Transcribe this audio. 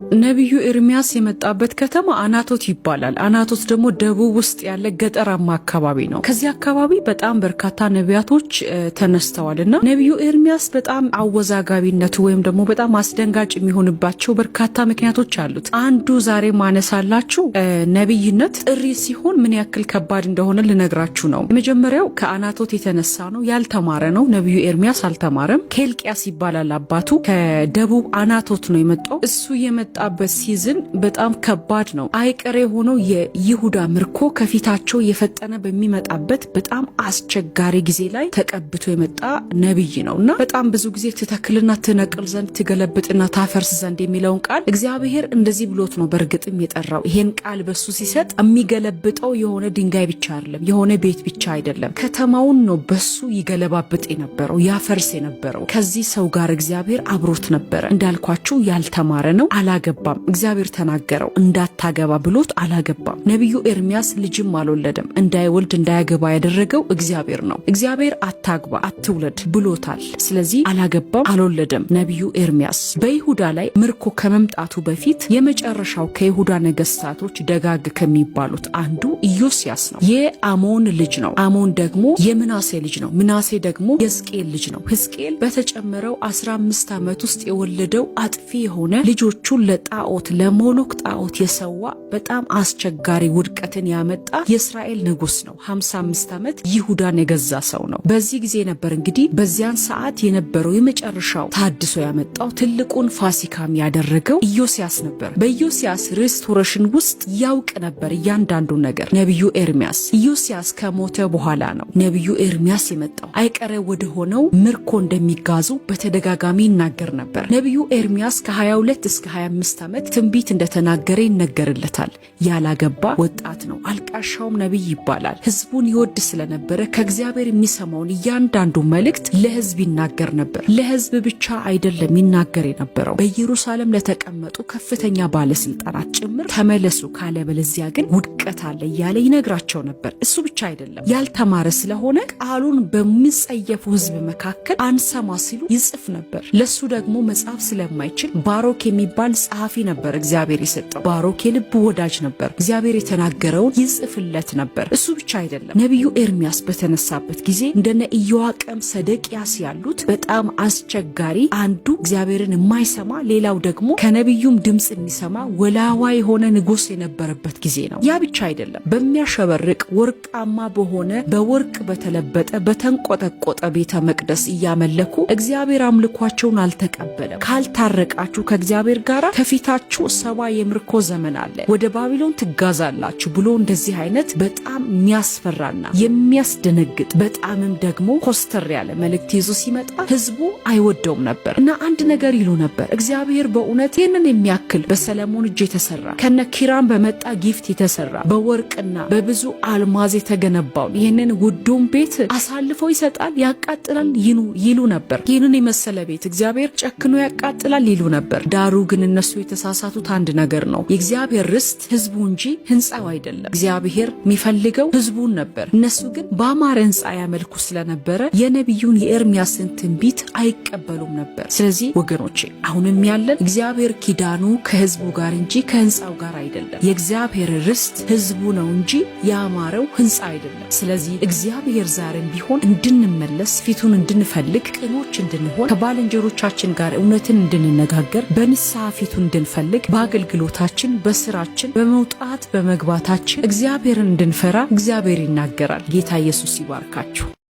ነብዩ ኤርሚያስ የመጣበት ከተማ አናቶት ይባላል። አናቶት ደግሞ ደቡብ ውስጥ ያለ ገጠራማ አካባቢ ነው። ከዚህ አካባቢ በጣም በርካታ ነቢያቶች ተነስተዋልና ነብዩ ኤርሚያስ በጣም አወዛጋቢነቱ ወይም ደግሞ በጣም አስደንጋጭ የሚሆንባቸው በርካታ ምክንያቶች አሉት። አንዱ ዛሬ ማነሳላችሁ ነብይነት ጥሪ ሲሆን ምን ያክል ከባድ እንደሆነ ልነግራችሁ ነው። የመጀመሪያው ከአናቶት የተነሳ ነው። ያልተማረ ነው። ነብዩ ኤርሚያስ አልተማረም። ኬልቅያስ ይባላል አባቱ። ከደቡብ አናቶት ነው የመጣው። እሱ የመጣበት ሲዝን በጣም ከባድ ነው። አይቀሬ ሆኖ የይሁዳ ምርኮ ከፊታቸው የፈጠነ በሚመጣበት በጣም አስቸጋሪ ጊዜ ላይ ተቀብቶ የመጣ ነብይ ነውና በጣም ብዙ ጊዜ ትተክልና ትነቅል ዘንድ ትገለብጥና ታፈርስ ዘንድ የሚለውን ቃል እግዚአብሔር እንደዚህ ብሎት ነው በእርግጥም የጠራው። ይሄን ቃል በሱ ሲሰጥ የሚገለብጠው የሆነ ድንጋይ ብቻ አይደለም፣ የሆነ ቤት ብቻ አይደለም፣ ከተማውን ነው በሱ ይገለባብጥ የነበረው፣ ያፈርስ የነበረው። ከዚህ ሰው ጋር እግዚአብሔር አብሮት ነበረ። እንዳልኳችሁ ያልተማረ ነው። አላገባም። እግዚአብሔር ተናገረው እንዳታገባ ብሎት አላገባም። ነብዩ ኤርሚያስ ልጅም አልወለደም። እንዳይወልድ እንዳያገባ ያደረገው እግዚአብሔር ነው። እግዚአብሔር አታግባ አትውለድ ብሎታል። ስለዚህ አላገባም፣ አልወለደም። ነብዩ ኤርሚያስ በይሁዳ ላይ ምርኮ ከመምጣቱ በፊት የመጨረሻው ከይሁዳ ነገስታቶች ደጋግ ከሚባሉት አንዱ ኢዮስያስ ነው። የአሞን ልጅ ነው። አሞን ደግሞ የምናሴ ልጅ ነው። ምናሴ ደግሞ የሕዝቅኤል ልጅ ነው። ሕዝቅኤል በተጨመረው 15 ዓመት ውስጥ የወለደው አጥፊ የሆነ ልጆቹን ለጣዖት ለሞሎክ ጣዖት የሰዋ በጣም አስቸጋሪ ውድቀትን ያመጣ የእስራኤል ንጉስ ነው። 55 ዓመት ይሁዳን የገዛ ሰው ነው። በዚህ ጊዜ ነበር እንግዲህ በዚያን ሰዓት የነበረው የመጨረሻው ታድሶ ያመጣው ትልቁን ፋሲካም ያደረገው ኢዮስያስ ነበር። በኢዮስያስ ሪስቶሬሽን ውስጥ ያውቅ ነበር እያንዳንዱ ነገር ነብዩ ኤርሚያስ። ኢዮስያስ ከሞተ በኋላ ነው ነብዩ ኤርሚያስ የመጣው። አይቀሬ ወደ ሆነው ምርኮ እንደሚጋዙ በተደጋጋሚ ይናገር ነበር። ነብዩ ኤርሚያስ ከ22 እስከ 25 ዓመት ትንቢት እንደተናገረ ይነገርለታል። ያላገባ ወጣት ነው። አልቃሻውም ነብይ ይባላል። ህዝቡን ይወድ ስለነበረ ከእግዚአብሔር የሚሰማውን እያንዳንዱ መልእክት ለህዝብ ይናገር ነበር። ለህዝብ ብቻ አይደለም ይናገር የነበረው፣ በኢየሩሳሌም ለተቀመጡ ከፍተኛ ባለስልጣናት ጭምር ተመለሱ፣ ካለበለዚያ ግን ውድቀት አለ እያለ ይነግራቸው ነበር። እሱ ብቻ አይደለም፣ ያልተማረ ስለሆነ ቃሉን በሚጸየፉ ህዝብ መካከል አንሰማ ሲሉ ይጽፍ ነበር። ለሱ ደግሞ መጻፍ ስለማይችል ባሮክ የሚባል ጸሐፊ ነበር እግዚአብሔር የሰጠው። ባሮክ የልብ ወዳጅ ነበር። እግዚአብሔር የተናገረውን ይጽፍለት ነበር። እሱ ብቻ አይደለም፣ ነብዩ ኤርሚያስ በተነሳበት ጊዜ እንደነ ኢዮአቄም፣ ሰደቅያስ ያሉት በጣም አስቸጋሪ፣ አንዱ እግዚአብሔርን የማይሰማ ሌላው ደግሞ ከነብዩም ድምጽ የሚሰማ ወላዋ የሆነ ንጉስ የነበረበት ጊዜ ነው። ያ ብቻ አይደለም፣ በሚያሸበርቅ ወርቃማ በሆነ በወርቅ በተለበጠ በተንቆጠቆጠ ቤተ መቅደስ እያመለኩ እግዚአብሔር አምልኳቸውን አልተቀበለም። ካልታረቃችሁ ከእግዚአብሔር ጋር ከፊታችሁ 70 የምርኮ ዘመን አለ፣ ወደ ባቢሎን ትጋዛላችሁ ብሎ እንደዚህ አይነት በጣም የሚያስፈራና የሚያስደነግጥ በጣምም ደግሞ ኮስተር ያለ መልእክት ይዞ ሲመጣ ህዝቡ አይወደውም ነበር እና አንድ ነገር ይሉ ነበር። እግዚአብሔር በእውነት ይህንን የሚያክል በሰለሞን እጅ የተሰራ ከነ ኪራም በመጣ ጊፍት የተሰራ በወርቅና በብዙ አልማዝ የተገነባውን ይህንን ውዱን ቤት አሳልፎ ይሰጣል፣ ያቃጥላል ይሉ ነበር። ይህንን የመሰለ ቤት እግዚአብሔር ጨክኖ ያቃጥላል ይሉ ነበር። ዳሩ ግን እነሱ የተሳሳቱት አንድ ነገር ነው። የእግዚአብሔር ርስት ህዝቡ እንጂ ህንጻው አይደለም። እግዚአብሔር የሚፈልገው ህዝቡን ነበር። እነሱ ግን በአማረ ህንጻ ያመልኩ ስለነበረ የነብዩን የኤርሚያስን ትንቢት አይቀበሉም ነበር። ስለዚህ ወገኖቼ አሁንም ያለን እግዚአብሔር ኪዳኑ ከህዝቡ ጋር እንጂ ከህንጻው ጋር አይደለም። የእግዚአብሔር ርስት ህዝቡ ነው እንጂ ያማረው ህንጻ አይደለም። ስለዚህ እግዚአብሔር ዛሬም ቢሆን እንድንመለስ፣ ፊቱን እንድንፈልግ፣ ቅኖች እንድንሆን፣ ከባልንጀሮቻችን ጋር እውነትን እንድንነጋገር፣ በንስሐ ፊቱን እንድንፈልግ፣ በአገልግሎታችን በስራችን በመውጣት በመግባታችን እግዚአብሔርን እንድንፈራ እግዚአብሔር ይናገራል። ጌታ ኢየሱስ ይባርካችሁ።